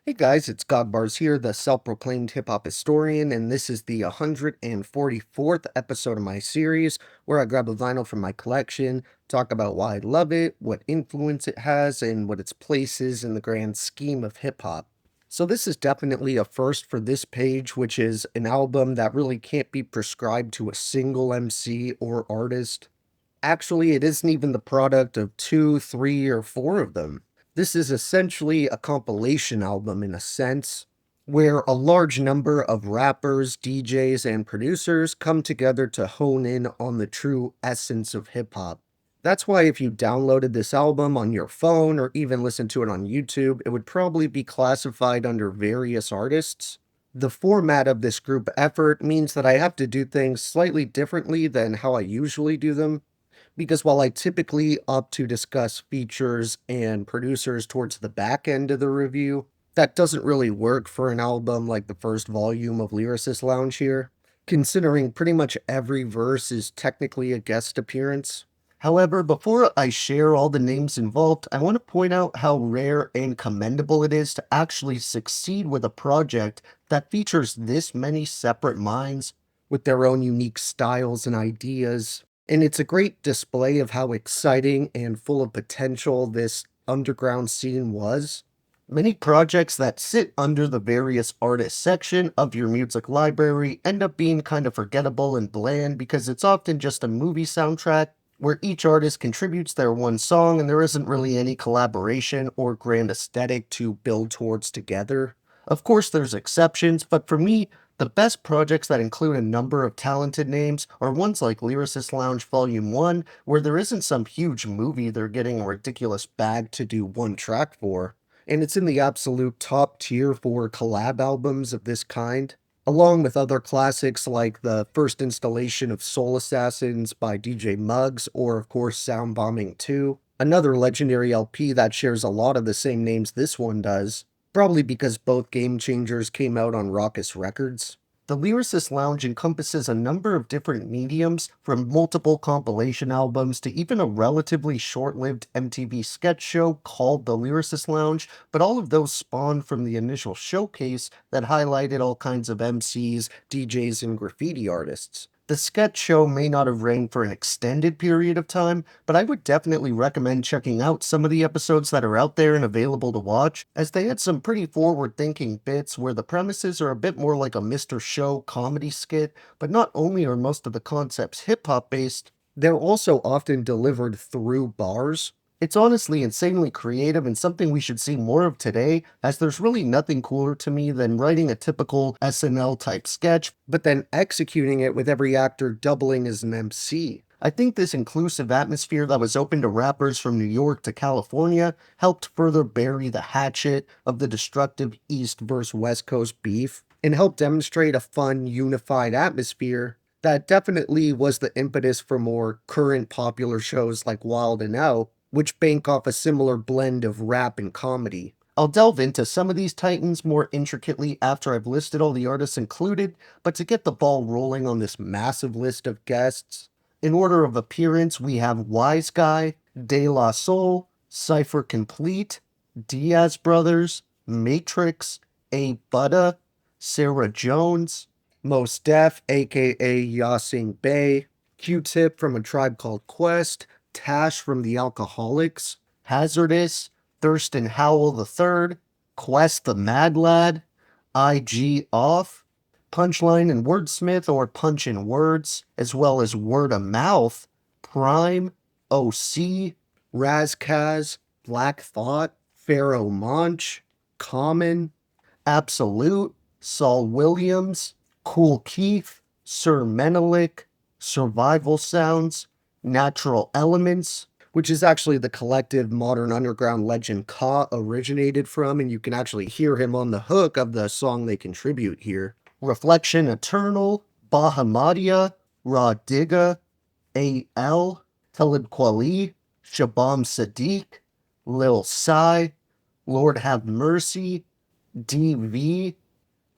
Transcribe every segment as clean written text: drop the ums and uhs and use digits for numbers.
Hey guys, it's Godbars here, the self-proclaimed hip-hop historian, and this is the 144th episode of my series where I grab a vinyl from my collection, talk about why I love it, what influence it has, and what its place is in the grand scheme of hip-hop. So this is definitely a first for this page, which is an album that really can't be prescribed to a single MC or artist. Actually, it isn't even the product of two, three, or four of them. This is essentially a compilation album in a sense, where a large number of rappers, DJs, and producers come together to hone in on the true essence of hip hop. That's why if you downloaded this album on your phone or even listened to it on YouTube, it would probably be classified under various artists. The format of this group effort means that I have to do things slightly differently than how I usually do them, because while I typically opt to discuss features and producers towards the back end of the review, that doesn't really work for an album like the first volume of Lyricist Lounge here, considering pretty much every verse is technically a guest appearance. However, before I share all the names involved, I want to point out how rare and commendable it is to actually succeed with a project that features this many separate minds with their own unique styles and ideas, and it's a great display of how exciting and full of potential this underground scene was. Many projects that sit under the various artists section of your music library end up being kind of forgettable and bland because it's often just a movie soundtrack where each artist contributes their one song and there isn't really any collaboration or grand aesthetic to build towards together. Of course, there's exceptions, but for me, the best projects that include a number of talented names are ones like Lyricist Lounge Volume 1, where there isn't some huge movie they're getting a ridiculous bag to do one track for, and it's in the absolute top tier for collab albums of this kind, along with other classics like the first installation of Soul Assassins by DJ Muggs, or of course Sound Bombing 2, another legendary LP that shares a lot of the same names this one does, probably because both Game Changers came out on Rawkus Records. The Lyricist Lounge encompasses a number of different mediums, from multiple compilation albums to even a relatively short-lived MTV sketch show called The Lyricist Lounge, but all of those spawned from the initial showcase that highlighted all kinds of MCs, DJs, and graffiti artists. The sketch show may not have ran for an extended period of time, but I would definitely recommend checking out some of the episodes that are out there and available to watch, as they had some pretty forward-thinking bits where the premises are a bit more like a Mr. Show comedy skit, but not only are most of the concepts hip-hop based, they're also often delivered through bars. It's honestly insanely creative and something we should see more of today, as there's really nothing cooler to me than writing a typical SNL type sketch, but then executing it with every actor doubling as an MC. I think this inclusive atmosphere that was open to rappers from New York to California helped further bury the hatchet of the destructive East versus West Coast beef, and helped demonstrate a fun, unified atmosphere that definitely was the impetus for more current popular shows like Wild 'N Out, which bank off a similar blend of rap and comedy. I'll delve into some of these titans more intricately after I've listed all the artists included, but to get the ball rolling on this massive list of guests, in order of appearance, we have Wise Guy, De La Soul, Cypher Complete, Diaz Brothers, Matrix, A Butta, Sarah Jones, Mos Def, aka Yasin Bey, Q-Tip from A Tribe Called Quest, Tash from The Alcoholics, Hazardous, Thurston Howell III, Quest the Mad Lad, IG Off, Punchline and Wordsmith or Punch in Words, as well as Word of Mouth, Prime, OC, Razkaz, Black Thought, Pharaoh Monch, Common, Absolute, Saul Williams, Cool Keith, Sir Menelik, Survival Sounds, Natural Elements, which is actually the collective modern underground legend Ka originated from, and you can actually hear him on the hook of the song they contribute here. Reflection Eternal, Bahamadia, Raw Digga, A.L., Talib Kweli, Shabam Sadiq, Lil Sai, Lord Have Mercy, D.V.,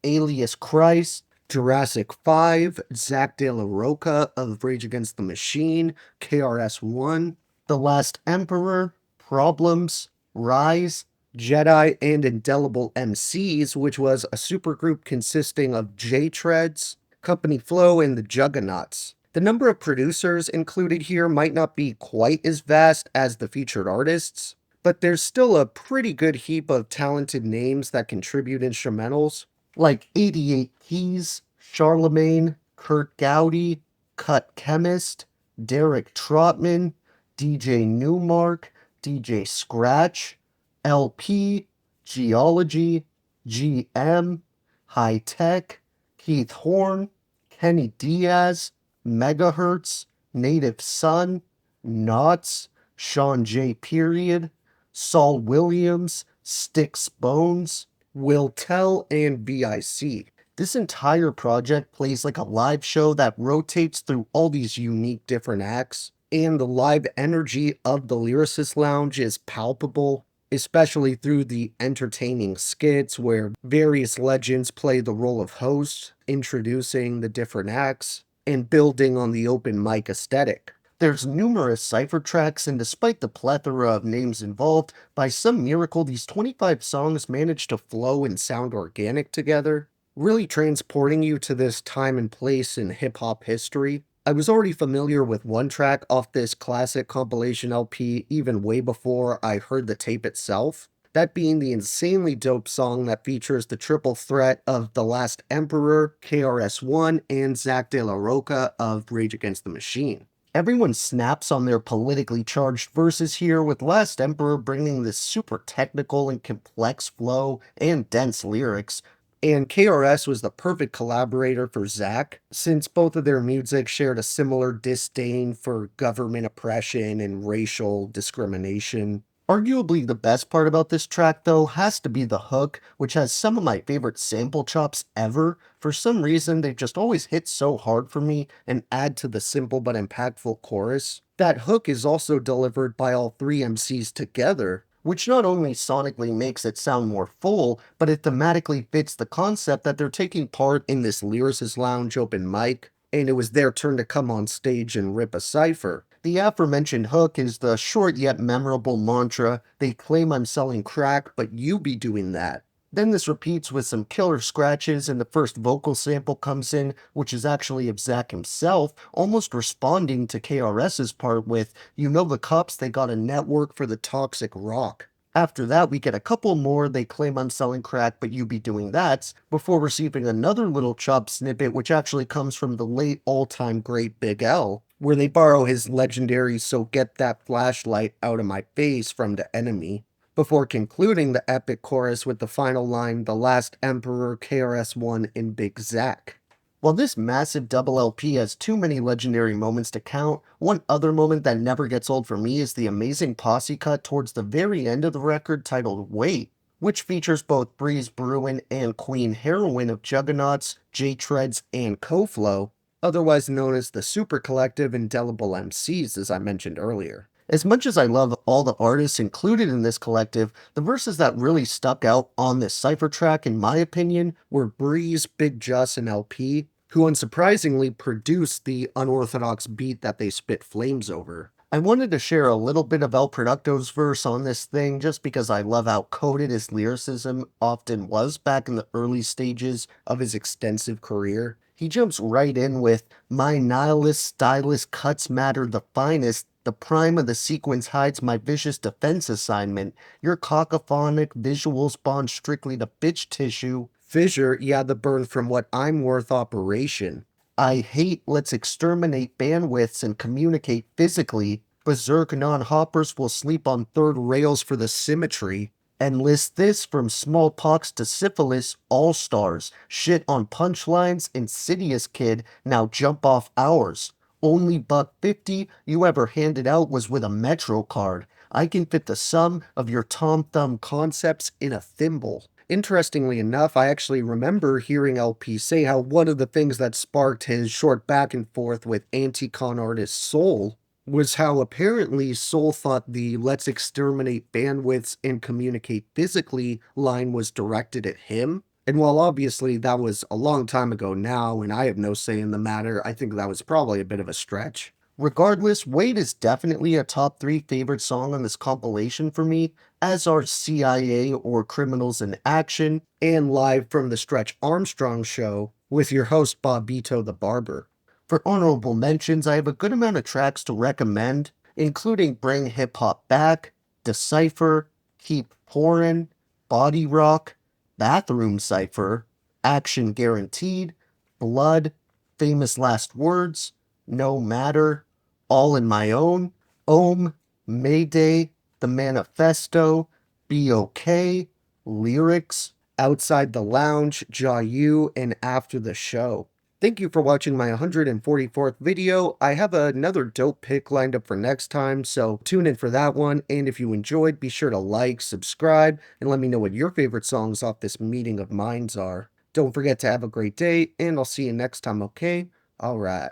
Alias Christ, Jurassic 5, Zach De La Roca of Rage Against the Machine, KRS-One, The Last Emperor, Problems, Rise, Jedi and Indelible MCs, which was a supergroup consisting of J-Treads, Company Flow, and the Juggernauts. The number of producers included here might not be quite as vast as the featured artists, but there's still a pretty good heap of talented names that contribute instrumentals, like 88 Keys, Charlemagne, Kurt Gowdy, Cut Chemist, Derek Trotman, DJ Newmark, DJ Scratch, LP, Geology, GM, High Tech, Keith Horn, Kenny Diaz, Megahertz, Native Son, Knots, Sean J. Period, Saul Williams, Sticks Bones, Will Tell, and VIC. This entire project plays like a live show that rotates through all these unique different acts, and the live energy of the Lyricist Lounge is palpable, especially through the entertaining skits where various legends play the role of hosts, introducing the different acts, and building on the open mic aesthetic. There's numerous cipher tracks, and despite the plethora of names involved, by some miracle these 25 songs manage to flow and sound organic together, really transporting you to this time and place in hip-hop history. I was already familiar with one track off this classic compilation LP even way before I heard the tape itself, that being the insanely dope song that features the triple threat of The Last Emperor, KRS-One, and Zack De La Rocha of Rage Against the Machine. Everyone snaps on their politically charged verses here, with Last Emperor bringing this super technical and complex flow and dense lyrics, and KRS was the perfect collaborator for Zack, since both of their music shared a similar disdain for government oppression and racial discrimination. Arguably the best part about this track, though, has to be the hook, which has some of my favorite sample chops ever. For some reason, they just always hit so hard for me and add to the simple but impactful chorus. That hook is also delivered by all three MCs together, which not only sonically makes it sound more full, but it thematically fits the concept that they're taking part in this Lyricist Lounge open mic, and it was their turn to come on stage and rip a cipher. The aforementioned hook is the short yet memorable mantra, "They claim I'm selling crack, but you be doing that." Then this repeats with some killer scratches, and the first vocal sample comes in, which is actually of Zack himself, almost responding to KRS's part with, "You know the cops, they got a network for the toxic rock." After that, we get a couple more, "They claim I'm selling crack, but you be doing that," before receiving another little chop snippet, which actually comes from the late all-time great Big L, where they borrow his legendary "So get that flashlight out of my face" from the Enemy, before concluding the epic chorus with the final line, "The Last Emperor, KRS-One, and Big Zack." While this massive double LP has too many legendary moments to count, one other moment that never gets old for me is the amazing posse cut towards the very end of the record titled "Wait," which features both Breeze Bruin and Queen Heroine of Juggernauts, J-Treads, and Koflo, otherwise known as the Super Collective Indelible MCs, as I mentioned earlier. As much as I love all the artists included in this collective, the verses that really stuck out on this cipher track, in my opinion, were Breeze, Big Juss, and LP, who unsurprisingly produced the unorthodox beat that they spit flames over. I wanted to share a little bit of El Producto's verse on this thing just because I love how coded his lyricism often was back in the early stages of his extensive career. He jumps right in with, "My nihilist stylist cuts matter the finest. The prime of the sequence hides my vicious defense assignment. Your cacophonic visuals bond strictly to bitch tissue. Fissure, yeah, the burn from what I'm worth operation. I hate, let's exterminate bandwidths and communicate physically. Berserk non-hoppers will sleep on third rails for the symmetry. And list this from smallpox to syphilis, all stars. Shit on punchlines, insidious kid, now jump off ours. Only $1.50 you ever handed out was with a Metro card. I can fit the sum of your Tom Thumb concepts in a thimble." Interestingly enough, I actually remember hearing LP say how one of the things that sparked his short back and forth with anti-con artist Soul was how apparently Soul thought the "let's exterminate bandwidths and communicate physically" line was directed at him. And while obviously that was a long time ago now, and I have no say in the matter, I think that was probably a bit of a stretch. Regardless, Wait is definitely a top 3 favorite song on this compilation for me, as are CIA or Criminals in Action, and Live from the Stretch Armstrong Show with your host Bobito the Barber. For honorable mentions, I have a good amount of tracks to recommend, including Bring Hip Hop Back, Decipher, Keep Pourin', Body Rock, Bathroom Cipher, Action Guaranteed, Blood, Famous Last Words, No Matter, All in My Own, Ohm, Mayday, The Manifesto, Be Okay, Lyrics, Outside the Lounge, Jayu, and After the Show. Thank you for watching my 144th video. I have another dope pick lined up for next time, so tune in for that one. And if you enjoyed, be sure to like, subscribe, and let me know what your favorite songs off this meeting of minds are. Don't forget to have a great day, and I'll see you next time, okay? Alright.